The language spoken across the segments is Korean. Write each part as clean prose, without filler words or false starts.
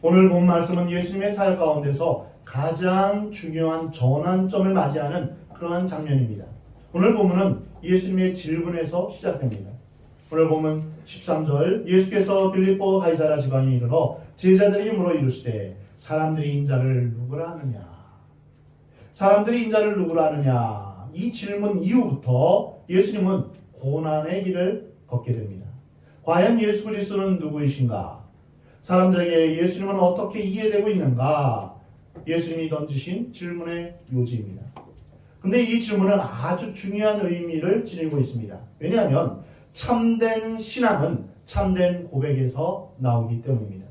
오늘 본 말씀은 예수님의 사역 가운데서 가장 중요한 전환점을 맞이하는 그러한 장면입니다. 오늘 본문은 예수님의 질문에서 시작됩니다. 오늘 보면 13절 예수께서 빌립보 가이사랴 지방에 이르러 제자들에게 물어 이르시되 사람들이 인자를 누구라 하느냐. 사람들이 인자를 누구라 하느냐. 이 질문 이후부터 예수님은 고난의 길을 걷게 됩니다. 과연 예수 그리스도는 누구이신가? 사람들에게 예수님은 어떻게 이해되고 있는가? 예수님이 던지신 질문의 요지입니다. 근데 이 질문은 아주 중요한 의미를 지니고 있습니다. 왜냐하면 참된 신앙은 참된 고백에서 나오기 때문입니다.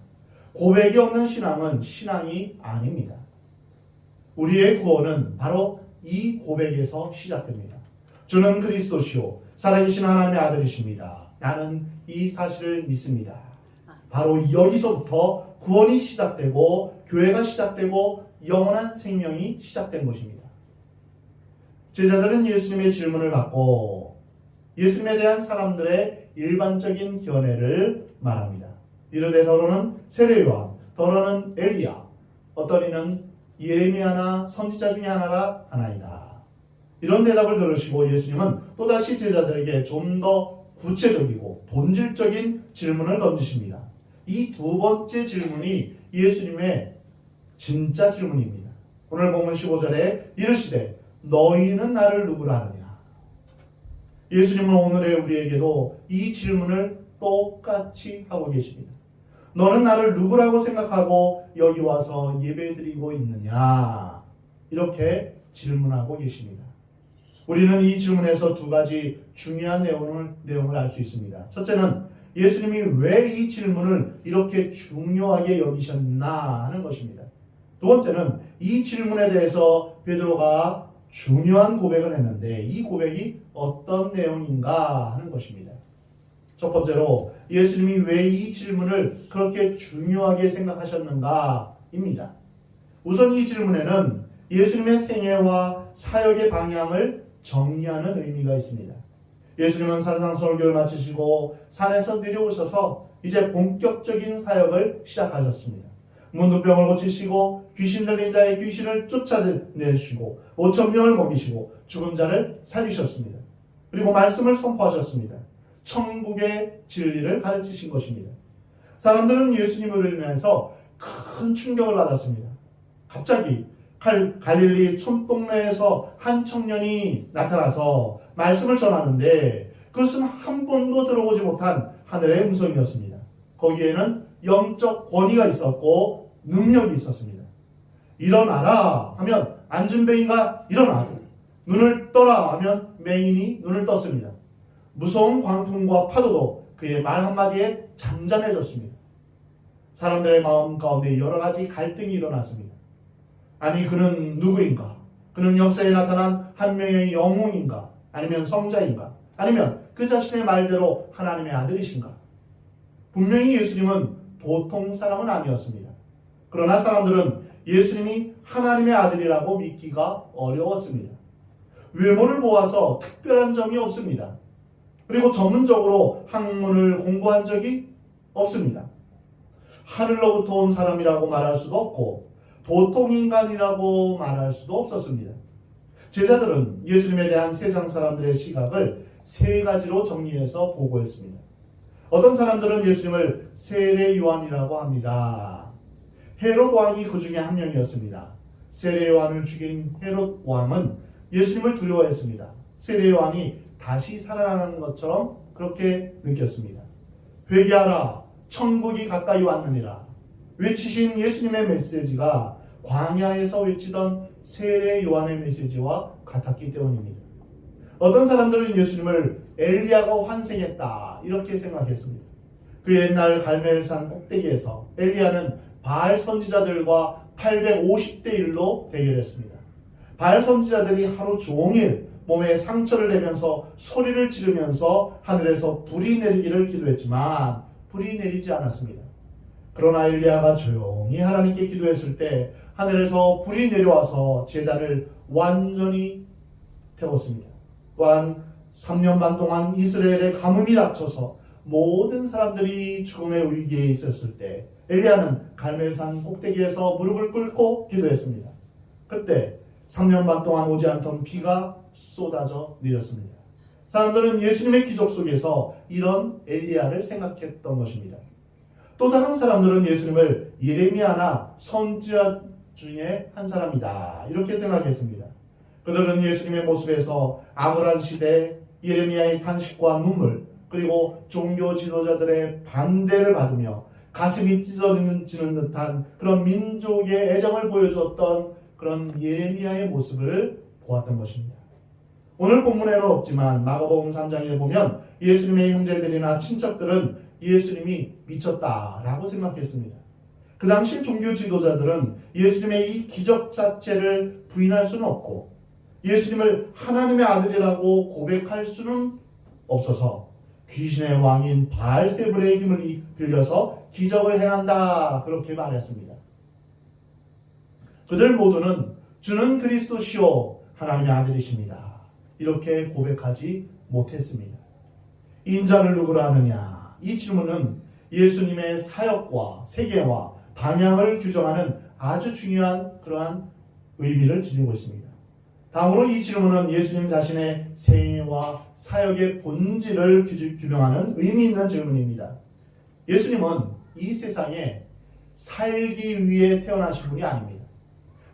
고백이 없는 신앙은 신앙이 아닙니다. 우리의 구원은 바로 이 고백에서 시작됩니다. 주는 그리스도시요 살아계신 하나님의 아들이십니다. 나는 이 사실을 믿습니다. 바로 여기서부터 구원이 시작되고 교회가 시작되고 영원한 생명이 시작된 것입니다. 제자들은 예수님의 질문을 받고 예수님에 대한 사람들의 일반적인 견해를 말합니다. 이르되 더러는 세례요한, 더러는 엘리야, 어떤 이는 예레미야나 선지자 중에 하나라 하나이다. 이런 대답을 들으시고 예수님은 또다시 제자들에게 좀 더 구체적이고 본질적인 질문을 던지십니다. 이 두 번째 질문이 예수님의 진짜 질문입니다. 오늘 본문 15절에 이르시되 너희는 나를 누구라 하느냐. 예수님은 오늘의 우리에게도 이 질문을 똑같이 하고 계십니다. 너는 나를 누구라고 생각하고 여기 와서 예배드리고 있느냐. 이렇게 질문하고 계십니다. 우리는 이 질문에서 두 가지 중요한 내용을 알 수 있습니다. 첫째는 예수님이 왜 이 질문을 이렇게 중요하게 여기셨나 하는 것입니다. 두 번째는 이 질문에 대해서 베드로가 중요한 고백을 했는데 이 고백이 어떤 내용인가 하는 것입니다. 첫 번째로 예수님이 왜 이 질문을 그렇게 중요하게 생각하셨는가입니다. 우선 이 질문에는 예수님의 생애와 사역의 방향을 정리하는 의미가 있습니다. 예수님은 산상설교를 마치시고 산에서 내려오셔서 이제 본격적인 사역을 시작하셨습니다. 문둥병을 고치시고 귀신 들린 자의 귀신을 쫓아내시고 5,000명을 먹이시고 죽은 자를 살리셨습니다. 그리고 말씀을 선포하셨습니다. 천국의 진리를 가르치신 것입니다. 사람들은 예수님으로 인해서 큰 충격을 받았습니다. 갑자기 갈릴리 촌동네에서 한 청년이 나타나서 말씀을 전하는데 그것은 한 번도 들어보지 못한 하늘의 음성이었습니다. 거기에는 영적 권위가 있었고 능력이 있었습니다. 일어나라 하면 앉은 맹인가 일어나고 눈을 떠라 하면 맹인이 눈을 떴습니다. 무서운 광풍과 파도도 그의 말 한마디에 잠잠해졌습니다. 사람들의 마음 가운데 여러 가지 갈등이 일어났습니다. 아니 그는 누구인가? 그는 역사에 나타난 한 명의 영웅인가? 아니면 성자인가? 아니면 그 자신의 말대로 하나님의 아들이신가? 분명히 예수님은 보통 사람은 아니었습니다. 그러나 사람들은 예수님이 하나님의 아들이라고 믿기가 어려웠습니다. 외모를 보아서 특별한 점이 없습니다. 그리고 전문적으로 학문을 공부한 적이 없습니다. 하늘로부터 온 사람이라고 말할 수도 없고 보통 인간이라고 말할 수도 없었습니다. 제자들은 예수님에 대한 세상 사람들의 시각을 세 가지로 정리해서 보고했습니다. 어떤 사람들은 예수님을 세례 요한이라고 합니다. 헤롯 왕이 그 중에 한 명이었습니다. 세례 요한을 죽인 헤롯 왕은 예수님을 두려워했습니다. 세례 요한이 다시 살아나는 것처럼 그렇게 느꼈습니다. 회개하라, 천국이 가까이 왔느니라. 외치신 예수님의 메시지가 광야에서 외치던 세례 요한의 메시지와 같았기 때문입니다. 어떤 사람들은 예수님을 엘리야가 환생했다 이렇게 생각했습니다. 그 옛날 갈멜산 꼭대기에서 엘리야는 바알 선지자들과 850대 1로 대결했습니다. 바알 선지자들이 하루 종일 몸에 상처를 내면서 소리를 지르면서 하늘에서 불이 내리기를 기도했지만 불이 내리지 않았습니다. 그러나 엘리야가 조용히 하나님께 기도했을 때 하늘에서 불이 내려와서 제단을 완전히 태웠습니다. 또한 3년 반 동안 이스라엘에 가뭄이 닥쳐서 모든 사람들이 죽음의 위기에 있었을 때 엘리야는 갈멜산 꼭대기에서 무릎을 꿇고 기도했습니다. 그때 3년 반 동안 오지 않던 비가 쏟아져 내렸습니다. 사람들은 예수님의 기적 속에서 이런 엘리야를 생각했던 것입니다. 또 다른 사람들은 예수님을 예레미야나 선지자 중에 한 사람이다 이렇게 생각했습니다. 그들은 예수님의 모습에서 암울한 시대, 예레미야의 탄식과 눈물, 그리고 종교 지도자들의 반대를 받으며 가슴이 찢어지는 듯한 그런 민족의 애정을 보여주었던 그런 예레미야의 모습을 보았던 것입니다. 오늘 본문에는 없지만 마가복음 3장에 보면 예수님의 형제들이나 친척들은 예수님이 미쳤다라고 생각했습니다. 그 당시 종교 지도자들은 예수님의 이 기적 자체를 부인할 수는 없고 예수님을 하나님의 아들이라고 고백할 수는 없어서 귀신의 왕인 바알세불의 힘을 빌려서 기적을 행한다 그렇게 말했습니다. 그들 모두는 주는 그리스도시요 하나님의 아들이십니다 이렇게 고백하지 못했습니다. 인자를 누구라 하느냐? 이 질문은 예수님의 사역과 세계와 방향을 규정하는 아주 중요한 그러한 의미를 지니고 있습니다. 다음으로 이 질문은 예수님 자신의 생애와 사역의 본질을 규명하는 의미 있는 질문입니다. 예수님은 이 세상에 살기 위해 태어나신 분이 아닙니다.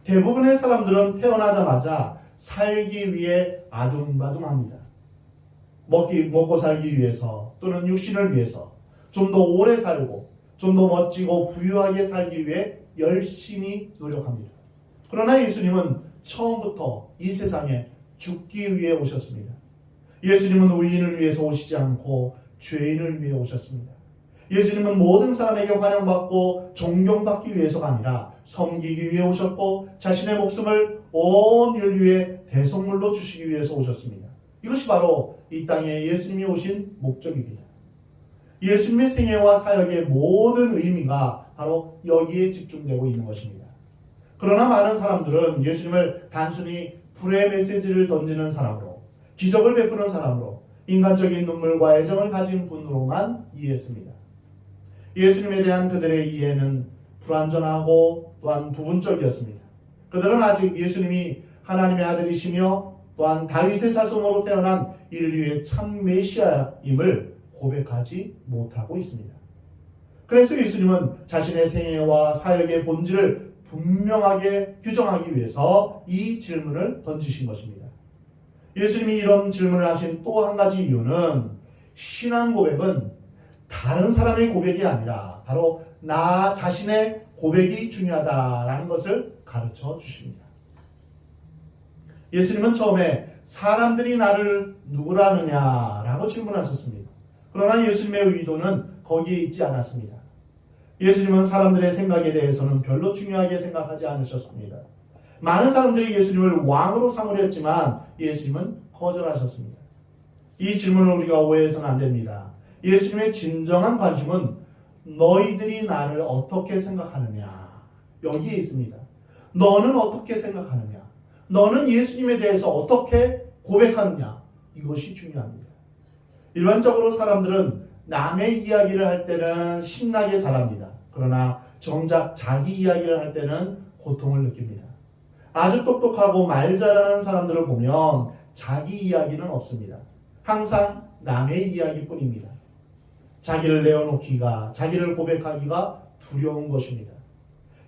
대부분의 사람들은 태어나자마자 살기 위해 아둥바둥합니다. 먹고 살기 위해서 또는 육신을 위해서 좀 더 오래 살고 좀 더 멋지고 부유하게 살기 위해 열심히 노력합니다. 그러나 예수님은 처음부터 이 세상에 죽기 위해 오셨습니다. 예수님은 의인을 위해서 오시지 않고 죄인을 위해 오셨습니다. 예수님은 모든 사람에게 환영받고 존경받기 위해서가 아니라 섬기기 위해 오셨고 자신의 목숨을 온 인류의 대속물로 주시기 위해서 오셨습니다. 이것이 바로 이 땅에 예수님이 오신 목적입니다. 예수님의 생애와 사역의 모든 의미가 바로 여기에 집중되고 있는 것입니다. 그러나 많은 사람들은 예수님을 단순히 불의 메시지를 던지는 사람으로, 기적을 베푸는 사람으로, 인간적인 눈물과 애정을 가진 분으로만 이해했습니다. 예수님에 대한 그들의 이해는 불완전하고 또한 부분적이었습니다. 그들은 아직 예수님이 하나님의 아들이시며 또한 다윗의 자손으로 태어난 인류의 참 메시아임을 고백하지 못하고 있습니다. 그래서 예수님은 자신의 생애와 사역의 본질을 분명하게 규정하기 위해서 이 질문을 던지신 것입니다. 예수님이 이런 질문을 하신 또 한 가지 이유는 신앙 고백은 다른 사람의 고백이 아니라 바로 나 자신의 고백이 중요하다라는 것을 가르쳐 주십니다. 예수님은 처음에 사람들이 나를 누구라 하느냐라고 질문하셨습니다. 그러나 예수님의 의도는 거기에 있지 않았습니다. 예수님은 사람들의 생각에 대해서는 별로 중요하게 생각하지 않으셨습니다. 많은 사람들이 예수님을 왕으로 삼으려 했지만 예수님은 거절하셨습니다. 이 질문을 우리가 오해해서는 안 됩니다. 예수님의 진정한 관심은 너희들이 나를 어떻게 생각하느냐 여기에 있습니다. 너는 어떻게 생각하느냐, 너는 예수님에 대해서 어떻게 고백하느냐, 이것이 중요합니다. 일반적으로 사람들은 남의 이야기를 할 때는 신나게 잘합니다. 그러나 정작 자기 이야기를 할 때는 고통을 느낍니다. 아주 똑똑하고 말 잘하는 사람들을 보면 자기 이야기는 없습니다. 항상 남의 이야기뿐입니다. 자기를 내어놓기가, 자기를 고백하기가 두려운 것입니다.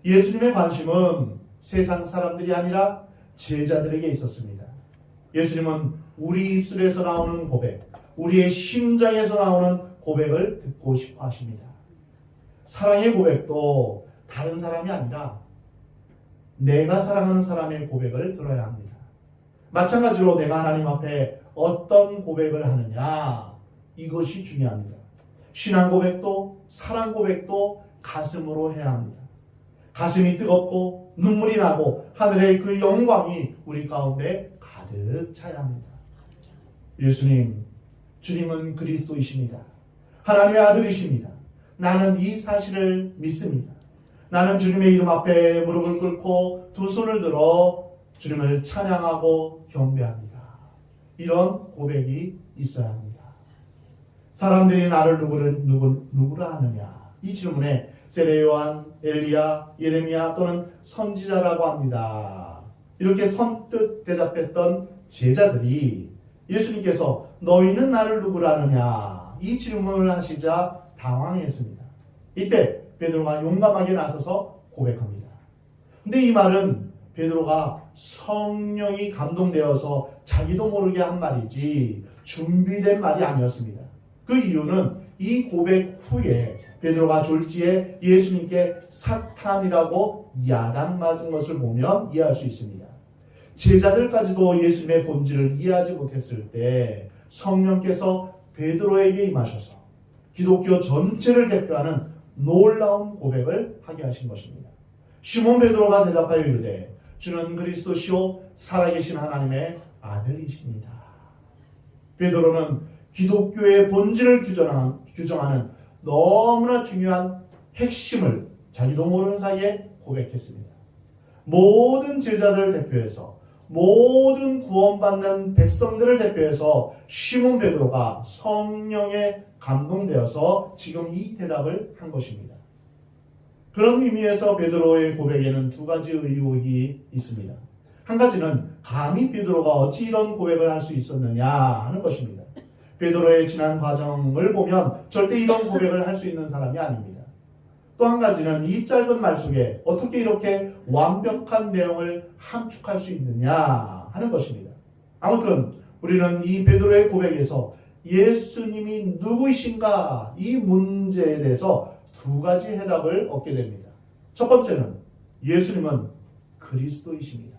예수님의 관심은 세상 사람들이 아니라 제자들에게 있었습니다. 예수님은 우리 입술에서 나오는 고백, 우리의 심장에서 나오는 고백을 듣고 싶어 하십니다. 사랑의 고백도 다른 사람이 아니라 내가 사랑하는 사람의 고백을 들어야 합니다. 마찬가지로 내가 하나님 앞에 어떤 고백을 하느냐, 이것이 중요합니다. 신앙 고백도 사랑 고백도 가슴으로 해야 합니다. 가슴이 뜨겁고 눈물이 나고 하늘의 그 영광이 우리 가운데 가득 차야 합니다. 예수님, 주님은 그리스도이십니다. 하나님의 아들이십니다. 나는 이 사실을 믿습니다. 나는 주님의 이름 앞에 무릎을 꿇고 두 손을 들어 주님을 찬양하고 경배합니다. 이런 고백이 있어야 합니다. 사람들이 나를 누구라 하느냐? 이 질문에 세례 요한, 엘리야, 예레미야 또는 선지자라고 합니다. 이렇게 선뜻 대답했던 제자들이 예수님께서 너희는 나를 누구라 하느냐? 이 질문을 하시자 당황했습니다. 이때 베드로가 용감하게 나서서 고백합니다. 근데 이 말은 베드로가 성령이 감동되어서 자기도 모르게 한 말이지 준비된 말이 아니었습니다. 그 이유는 이 고백 후에 베드로가 졸지에 예수님께 사탄이라고 야단 맞은 것을 보면 이해할 수 있습니다. 제자들까지도 예수님의 본질을 이해하지 못했을 때 성령께서 베드로에게 임하셔서 기독교 전체를 대표하는 놀라운 고백을 하게 하신 것입니다. 시몬 베드로가 대답하여 이르되 주는 그리스도시요 살아계신 하나님의 아들이십니다. 베드로는 기독교의 본질을 규정하는 너무나 중요한 핵심을 자기도 모르는 사이에 고백했습니다. 모든 제자들을 대표해서 모든 구원받는 백성들을 대표해서 시몬 베드로가 성령에 감동되어서 지금 이 대답을 한 것입니다. 그런 의미에서 베드로의 고백에는 두 가지 의혹이 있습니다. 한 가지는 감히 베드로가 어찌 이런 고백을 할 수 있었느냐 하는 것입니다. 베드로의 지난 과정을 보면 절대 이런 고백을 할 수 있는 사람이 아닙니다. 또 한 가지는 이 짧은 말 속에 어떻게 이렇게 완벽한 내용을 함축할 수 있느냐 하는 것입니다. 아무튼 우리는 이 베드로의 고백에서 예수님이 누구이신가 이 문제에 대해서 두 가지 해답을 얻게 됩니다. 첫 번째는 예수님은 그리스도이십니다.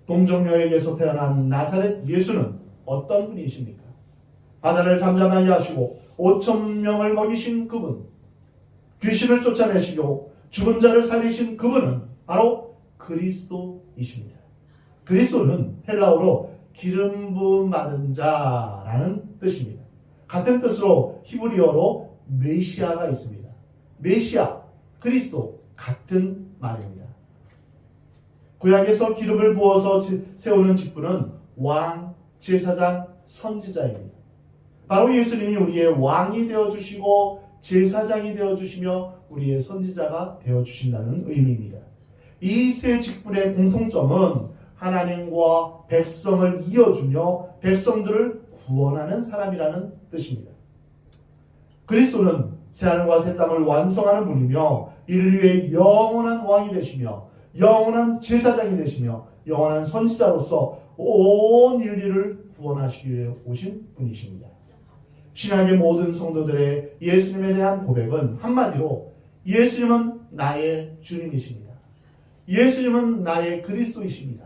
동정녀에게서 태어난 나사렛 예수는 어떤 분이십니까? 바다를 잠잠하게 하시고 5,000명을 먹이신 그분, 귀신을 쫓아내시고 죽은 자를 살리신 그분은 바로 그리스도이십니다. 그리스도는 헬라어로 기름 부음 받은 자라는 뜻입니다. 같은 뜻으로 히브리어로 메시아가 있습니다. 메시아, 그리스도 같은 말입니다. 구약에서 기름을 부어서 세우는 직분은 왕, 제사장, 선지자입니다. 바로 예수님이 우리의 왕이 되어주시고 제사장이 되어주시며 우리의 선지자가 되어주신다는 의미입니다. 이 세 직분의 공통점은 하나님과 백성을 이어주며 백성들을 구원하는 사람이라는 뜻입니다. 그리스도는 새하늘과 새 땅을 완성하는 분이며 인류의 영원한 왕이 되시며 영원한 제사장이 되시며 영원한 선지자로서 온 인류를 구원하시기 위해 오신 분이십니다. 신약의 모든 성도들의 예수님에 대한 고백은 한마디로 예수님은 나의 주님이십니다. 예수님은 나의 그리스도이십니다.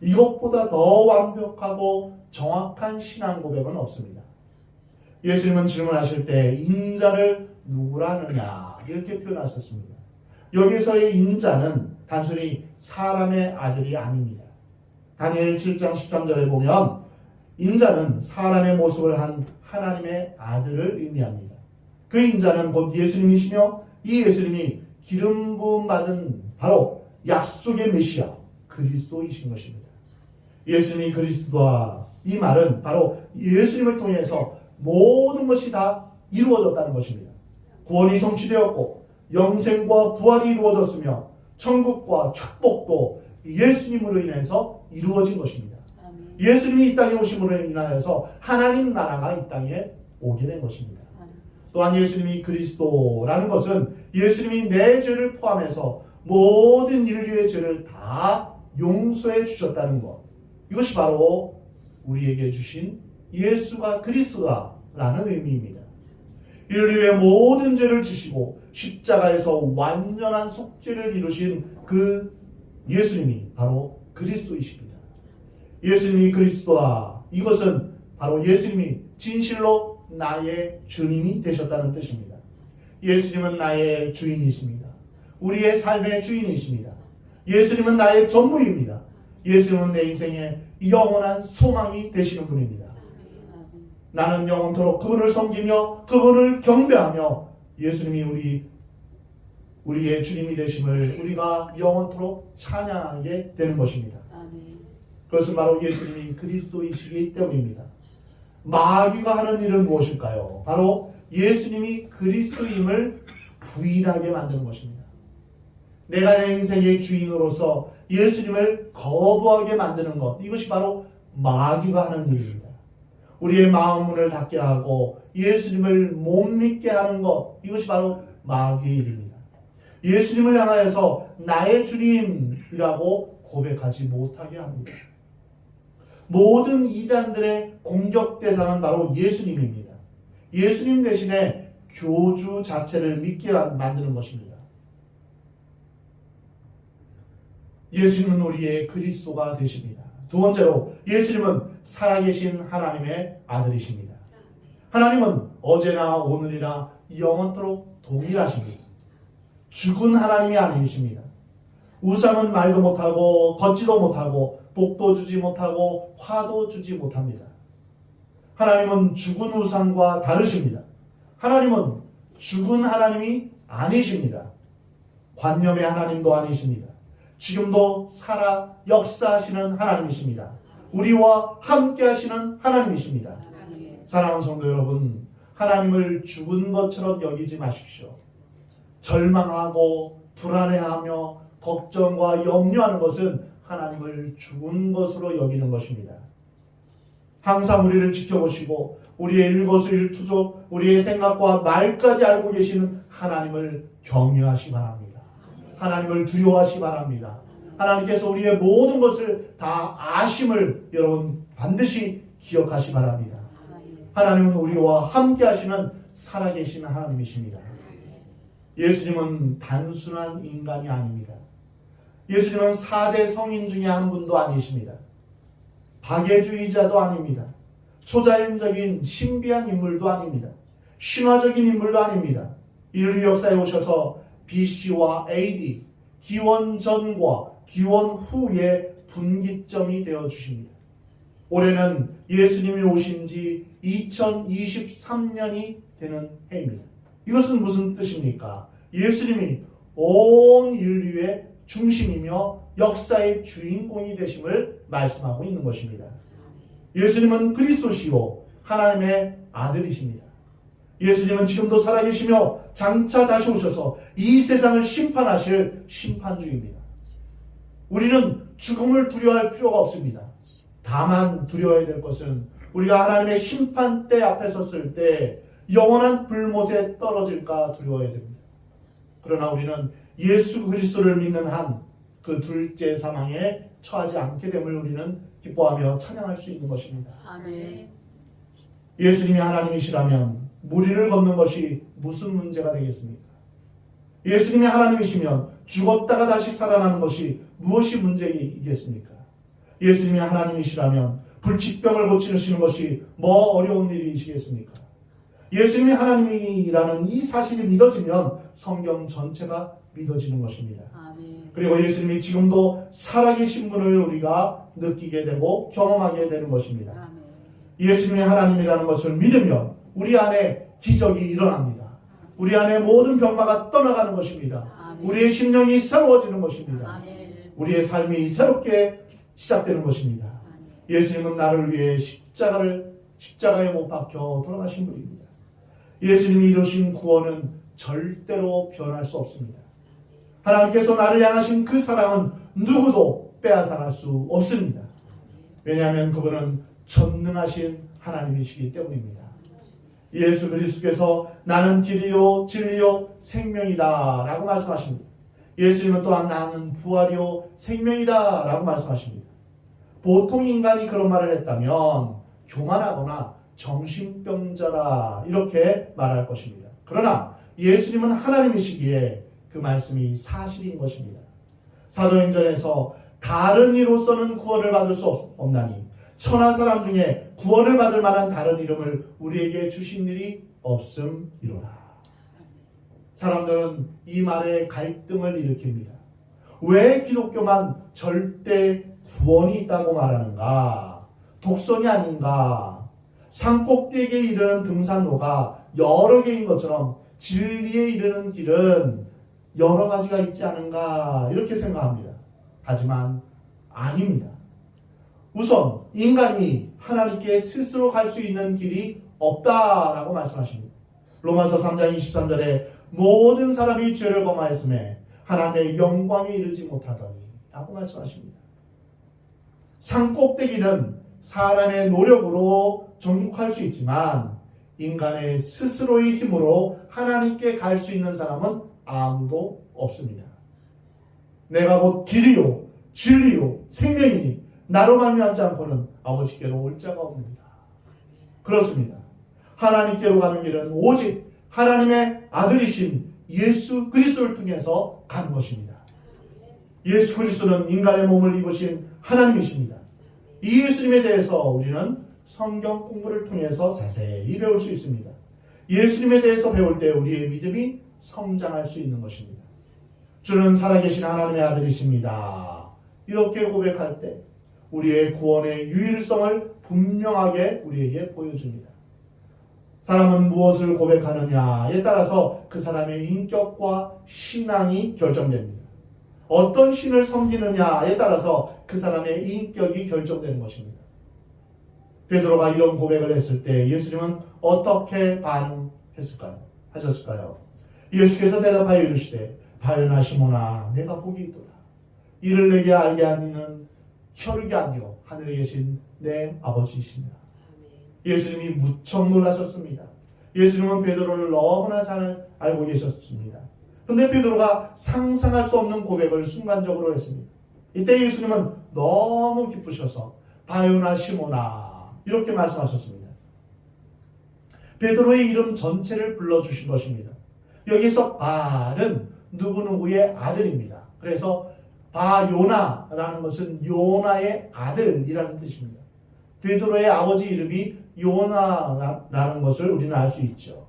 이것보다 더 완벽하고 정확한 신앙 고백은 없습니다. 예수님은 질문하실 때 인자를 누구라 하느냐 이렇게 표현하셨습니다. 여기서의 인자는 단순히 사람의 아들이 아닙니다. 다니엘 7장 13절에 보면 인자는 사람의 모습을 한 하나님의 아들을 의미합니다. 그 인자는 곧 예수님이시며 이 예수님이 기름 부음 받은 바로 약속의 메시아 그리스도이신 것입니다. 예수님이 그리스도와 이 말은 바로 예수님을 통해서 모든 것이 다 이루어졌다는 것입니다. 구원이 성취되었고 영생과 부활이 이루어졌으며 천국과 축복도 예수님으로 인해서 이루어진 것입니다. 예수님이 이 땅에 오심으로 인하여서 하나님 나라가 이 땅에 오게 된 것입니다. 또한 예수님이 그리스도라는 것은 예수님이 내 죄를 포함해서 모든 인류의 죄를 다 용서해 주셨다는 것. 이것이 바로 우리에게 주신 예수가 그리스도다라는 의미입니다. 인류의 모든 죄를 지시고 십자가에서 완전한 속죄를 이루신 그 예수님이 바로 그리스도이십니다. 예수님이 그리스도다. 이것은 바로 예수님이 진실로 나의 주님이 되셨다는 뜻입니다. 예수님은 나의 주인이십니다. 우리의 삶의 주인이십니다. 예수님은 나의 전부입니다. 예수님은 내 인생의 영원한 소망이 되시는 분입니다. 나는 영원토록 그분을 섬기며 그분을 경배하며 예수님이 우리의 주님이 되심을 우리가 영원토록 찬양하게 되는 것입니다. 그것은 바로 예수님이 그리스도이시기 때문입니다. 마귀가 하는 일은 무엇일까요? 바로 예수님이 그리스도임을 부인하게 만드는 것입니다. 내가 내 인생의 주인으로서 예수님을 거부하게 만드는 것, 이것이 바로 마귀가 하는 일입니다. 우리의 마음 문을 닫게 하고 예수님을 못 믿게 하는 것, 이것이 바로 마귀의 일입니다. 예수님을 향하여서 나의 주님이라고 고백하지 못하게 합니다. 모든 이단들의 공격 대상은 바로 예수님입니다. 예수님 대신에 교주 자체를 믿게 만드는 것입니다. 예수님은 우리의 그리스도가 되십니다. 두 번째로 예수님은 살아계신 하나님의 아들이십니다. 하나님은 어제나 오늘이나 영원토록 동일하십니다. 죽은 하나님이 아니십니다. 우상은 말도 못하고 걷지도 못하고 복도 주지 못하고 화도 주지 못합니다. 하나님은 죽은 우상과 다르십니다. 하나님은 죽은 하나님이 아니십니다. 관념의 하나님도 아니십니다. 지금도 살아 역사하시는 하나님이십니다. 우리와 함께 하시는 하나님이십니다. 사랑하는 성도 여러분, 하나님을 죽은 것처럼 여기지 마십시오. 절망하고 불안해하며 걱정과 염려하는 것은 하나님을 죽은 것으로 여기는 것입니다. 항상 우리를 지켜보시고 우리의 일거수일투족, 우리의 생각과 말까지 알고 계시는 하나님을 경외하시 바랍니다. 하나님을 두려워하시 바랍니다. 하나님께서 우리의 모든 것을 다 아심을 여러분 반드시 기억하시 바랍니다. 하나님은 우리와 함께 하시는 살아계신 하나님이십니다. 예수님은 단순한 인간이 아닙니다. 예수님은 4대 성인 중에 한 분도 아니십니다. 박애주의자도 아닙니다. 초자연적인 신비한 인물도 아닙니다. 신화적인 인물도 아닙니다. 인류 역사에 오셔서 BC와 AD, 기원 전과 기원 후의 분기점이 되어 주십니다. 올해는 예수님이 오신 지 2023년이 되는 해입니다. 이것은 무슨 뜻입니까? 예수님이 온 인류의 중심이며 역사의 주인공이 되심을 말씀하고 있는 것입니다. 예수님은 그리스도시요 하나님의 아들이십니다. 예수님은 지금도 살아계시며 장차 다시 오셔서 이 세상을 심판하실 심판주입니다. 우리는 죽음을 두려워할 필요가 없습니다. 다만 두려워해야 될 것은 우리가 하나님의 심판대 앞에 섰을 때 영원한 불못에 떨어질까 두려워해야 됩니다. 그러나 우리는 예수 그리스도를 믿는 한 그 둘째 사망에 처하지 않게 됨을 우리는 기뻐하며 찬양할 수 있는 것입니다. 아멘. 예수님이 하나님이시라면 무리를 걷는 것이 무슨 문제가 되겠습니까? 예수님이 하나님이시면 죽었다가 다시 살아나는 것이 무엇이 문제이겠습니까? 예수님이 하나님이시라면 불치병을 고치시는 것이 뭐 어려운 일이시겠습니까? 예수님이 하나님이라는 이 사실이 믿어지면 성경 전체가 믿어지는 것입니다. 아멘. 그리고 예수님이 지금도 살아계신 분을 우리가 느끼게 되고 경험하게 되는 것입니다. 아멘. 예수님이 하나님이라는 것을 믿으면 우리 안에 기적이 일어납니다. 우리 안에 모든 병마가 떠나가는 것입니다. 아멘. 우리의 심령이 새로워지는 것입니다. 아멘. 우리의 삶이 새롭게 시작되는 것입니다. 아멘. 예수님은 나를 위해 십자가에 못 박혀 돌아가신 분입니다. 예수님이 이루신 구원은 절대로 변할 수 없습니다. 하나님께서 나를 향하신 그 사랑은 누구도 빼앗아갈 수 없습니다. 왜냐하면 그분은 전능하신 하나님이시기 때문입니다. 예수 그리스도께서 나는 길이요 진리요 생명이다 라고 말씀하십니다. 예수님은 또한 나는 부활이요 생명이다 라고 말씀하십니다. 보통 인간이 그런 말을 했다면 교만하거나 정신병자라 이렇게 말할 것입니다. 그러나 예수님은 하나님이시기에 그 말씀이 사실인 것입니다. 사도행전에서 다른 이로서는 구원을 받을 수 없나니 천하 사람 중에 구원을 받을 만한 다른 이름을 우리에게 주신 일이 없음이로다. 사람들은 이 말에 갈등을 일으킵니다. 왜 기독교만 절대 구원이 있다고 말하는가? 독선이 아닌가? 산꼭대기에 이르는 등산로가 여러 개인 것처럼 진리에 이르는 길은 여러 가지가 있지 않은가 이렇게 생각합니다. 하지만 아닙니다. 우선 인간이 하나님께 스스로 갈 수 있는 길이 없다라고 말씀하십니다. 로마서 3장 23절에 모든 사람이 죄를 범하였음에 하나님의 영광에 이르지 못하더니 라고 말씀하십니다. 산 꼭대기는 사람의 노력으로 정복할 수 있지만 인간의 스스로의 힘으로 하나님께 갈 수 있는 사람은 아무도 없습니다. 내가 곧 길이요 진리요 생명이니 나로 말미암지 않고는 아버지께로 올 자가 없느니라. 그렇습니다. 하나님께로 가는 길은 오직 하나님의 아들이신 예수 그리스도를 통해서 가는 것입니다. 예수 그리스도는 인간의 몸을 입으신 하나님이십니다. 이 예수님에 대해서 우리는 성경 공부를 통해서 자세히 배울 수 있습니다. 예수님에 대해서 배울 때 우리의 믿음이 성장할 수 있는 것입니다. 주는 살아계신 하나님의 아들이십니다. 이렇게 고백할 때 우리의 구원의 유일성을 분명하게 우리에게 보여줍니다. 사람은 무엇을 고백하느냐에 따라서 그 사람의 인격과 신앙이 결정됩니다. 어떤 신을 섬기느냐에 따라서 그 사람의 인격이 결정되는 것입니다. 베드로가 이런 고백을 했을 때 예수님은 어떻게 하셨을까요? 예수께서 대답하여 이르시되 바요나 시몬아 내가 복이 있도다. 이를 내게 알게 한 이는 혈육이 아니요 하늘에 계신 내 아버지이시니라. 예수님이 무척 놀라셨습니다. 예수님은 베드로를 너무나 잘 알고 계셨습니다. 그런데 베드로가 상상할 수 없는 고백을 순간적으로 했습니다. 이때 예수님은 너무 기쁘셔서 바요나 시몬아 이렇게 말씀하셨습니다. 베드로의 이름 전체를 불러주신 것입니다. 여기서 바는 누구누구의 아들입니다. 그래서 바요나라는 것은 요나의 아들이라는 뜻입니다. 베드로의 아버지 이름이 요나라는 것을 우리는 알 수 있죠.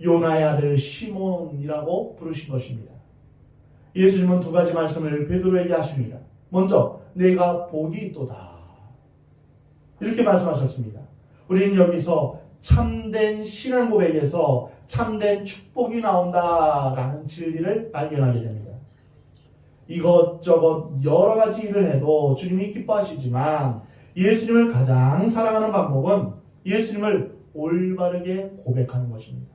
요나의 아들 시몬이라고 부르신 것입니다. 예수님은 두 가지 말씀을 베드로에게 하십니다. 먼저 내가 복이 있도다 이렇게 말씀하셨습니다. 우리는 여기서 참된 신앙 고백에서 참된 축복이 나온다라는 진리를 발견하게 됩니다. 이것저것 여러 가지 일을 해도 주님이 기뻐하시지만 예수님을 가장 사랑하는 방법은 예수님을 올바르게 고백하는 것입니다.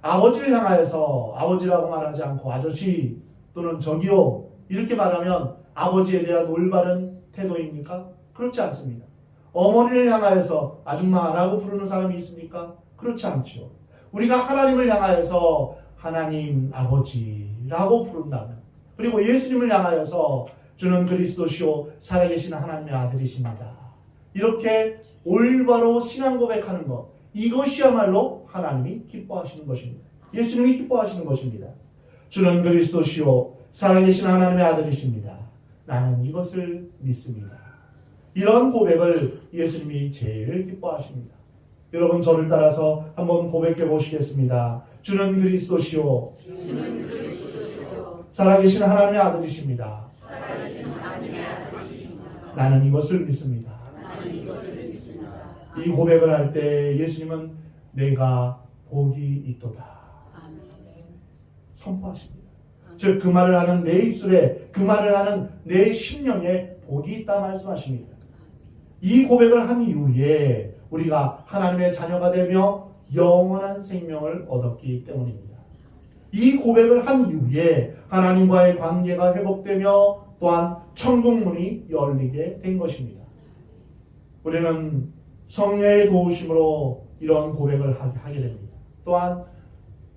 아버지를 향하여서 아버지라고 말하지 않고 아저씨 또는 저기요 이렇게 말하면 아버지에 대한 올바른 태도입니까? 그렇지 않습니다. 어머니를 향하여서 아줌마라고 부르는 사람이 있습니까? 그렇지 않죠. 우리가 하나님을 향하여서 하나님 아버지라고 부른다면 그리고 예수님을 향하여서 주는 그리스도시요 살아계신 하나님의 아들이십니다. 이렇게 올바로 신앙 고백하는 것 이것이야말로 하나님이 기뻐하시는 것입니다. 예수님이 기뻐하시는 것입니다. 주는 그리스도시요 살아계신 하나님의 아들이십니다. 나는 이것을 믿습니다. 이런 고백을 예수님이 제일 기뻐하십니다. 여러분 저를 따라서 한번 고백해 보시겠습니다. 주는 그리스도시요 살아계신 하나님의 아들이십니다. 나는 이것을 믿습니다. 이 고백을 할 때 예수님은 내가 복이 있도다 선포하십니다. 즉 그 말을 하는 내 입술에 그 말을 하는 내 심령에 복이 있다 말씀하십니다. 이 고백을 한 이후에 우리가 하나님의 자녀가 되며 영원한 생명을 얻었기 때문입니다. 이 고백을 한 이후에 하나님과의 관계가 회복되며 또한 천국문이 열리게 된 것입니다. 우리는 성령의 도우심으로 이런 고백을 하게 됩니다. 또한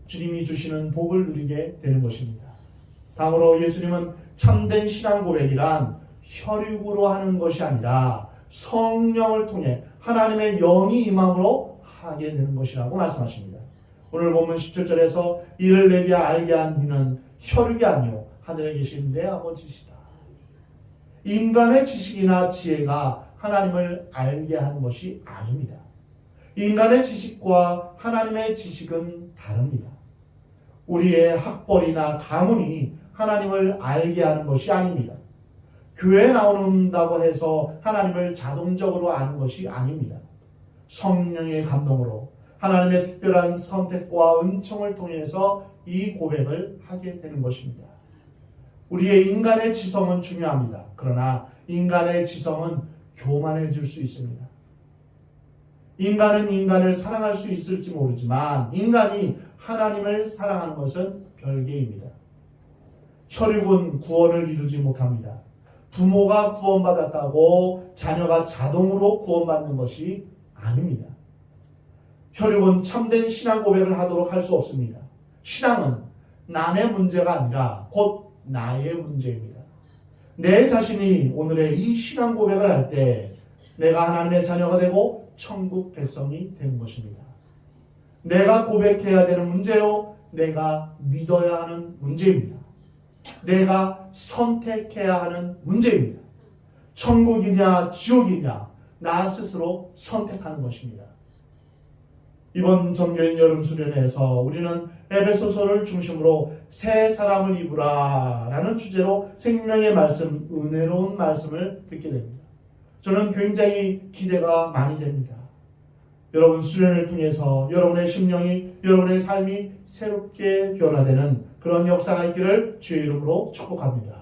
주님이 주시는 복을 누리게 되는 것입니다. 다음으로 예수님은 참된 신앙 고백이란 혈육으로 하는 것이 아니라 성령을 통해 하나님의 영이 임함으로 하게 되는 것이라고 말씀하십니다. 오늘 본문 17절에서 이를 내게 알게 한 이는 혈육이 아니요 하늘에 계신 내 아버지시다. 인간의 지식이나 지혜가 하나님을 알게 하는 것이 아닙니다. 인간의 지식과 하나님의 지식은 다릅니다. 우리의 학벌이나 가문이 하나님을 알게 하는 것이 아닙니다. 교회에 나온다고 해서 하나님을 자동적으로 아는 것이 아닙니다. 성령의 감동으로 하나님의 특별한 선택과 은총을 통해서 이 고백을 하게 되는 것입니다. 우리의 인간의 지성은 중요합니다. 그러나 인간의 지성은 교만해질 수 있습니다. 인간은 인간을 사랑할 수 있을지 모르지만 인간이 하나님을 사랑하는 것은 별개입니다. 혈육은 구원을 이루지 못합니다. 부모가 구원받았다고 자녀가 자동으로 구원받는 것이 아닙니다. 혈육은 참된 신앙 고백을 하도록 할 수 없습니다. 신앙은 남의 문제가 아니라 곧 나의 문제입니다. 내 자신이 오늘의 이 신앙 고백을 할 때 내가 하나님의 자녀가 되고 천국 백성이 되는 것입니다. 내가 고백해야 되는 문제요, 내가 믿어야 하는 문제입니다. 내가 선택해야 하는 문제입니다. 천국이냐 지옥이냐 나 스스로 선택하는 것입니다. 이번 정교인 여름 수련회에서 우리는 에베소서를 중심으로 새 사람을 입으라 라는 주제로 생명의 말씀, 은혜로운 말씀을 듣게 됩니다. 저는 굉장히 기대가 많이 됩니다. 여러분 수련을 통해서 여러분의 심령이, 여러분의 삶이 새롭게 변화되는 그런 역사가 있기를 주의 이름으로 축복합니다.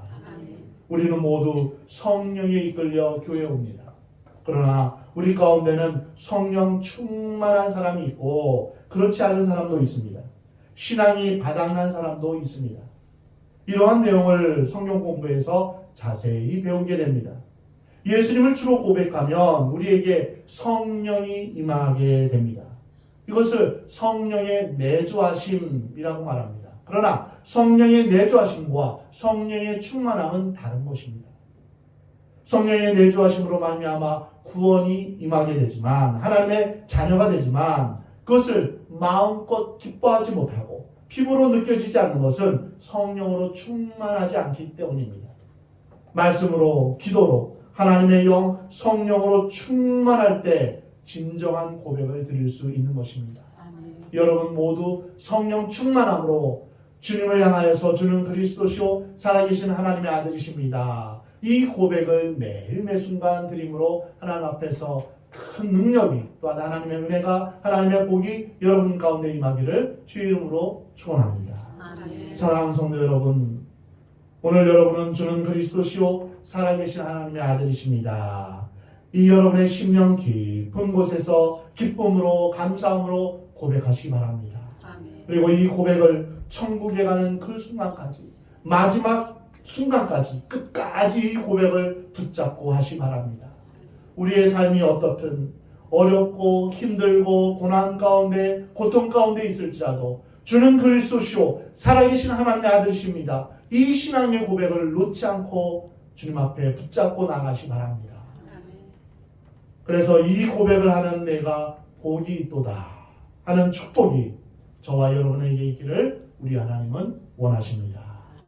우리는 모두 성령에 이끌려 교회에 옵니다. 그러나 우리 가운데는 성령 충만한 사람이 있고 그렇지 않은 사람도 있습니다. 신앙이 바닥난 사람도 있습니다. 이러한 내용을 성경 공부에서 자세히 배우게 됩니다. 예수님을 주로 고백하면 우리에게 성령이 임하게 됩니다. 이것을 성령의 내주하심이라고 말합니다. 그러나 성령의 내주하심과 성령의 충만함은 다른 것입니다. 성령의 내주하심으로 말미암아 구원이 임하게 되지만 하나님의 자녀가 되지만 그것을 마음껏 기뻐하지 못하고 피부로 느껴지지 않는 것은 성령으로 충만하지 않기 때문입니다. 말씀으로 기도로 하나님의 영 성령으로 충만할 때 진정한 고백을 드릴 수 있는 것입니다. 여러분 모두 성령 충만함으로 주님을 향하여서 주는 그리스도시요 살아계신 하나님의 아들이십니다. 이 고백을 매일 매순간 드림으로 하나님 앞에서 큰 능력이 또한 하나님의 은혜가 하나님의 복이 여러분 가운데 임하기를 주의 이름으로 축원합니다. 사랑하는 성도 여러분, 오늘 여러분은 주는 그리스도시요 살아계신 하나님의 아들이십니다. 이 여러분의 심령 깊은 곳에서 기쁨으로 감사함으로 고백하시기 바랍니다. 그리고 이 고백을 천국에 가는 그 순간까지 마지막 순간까지 끝까지 이 고백을 붙잡고 하시 바랍니다. 우리의 삶이 어떻든 어렵고 힘들고 고난 가운데 고통 가운데 있을지라도 주는 그리스도시요 살아계신 하나님의 아들이십니다. 이 신앙의 고백을 놓지 않고 주님 앞에 붙잡고 나가시 바랍니다. 그래서 이 고백을 하는 내가 복이 있도다 하는 축복이 저와 여러분에게 있기를 우리 하나님은 원하십니다.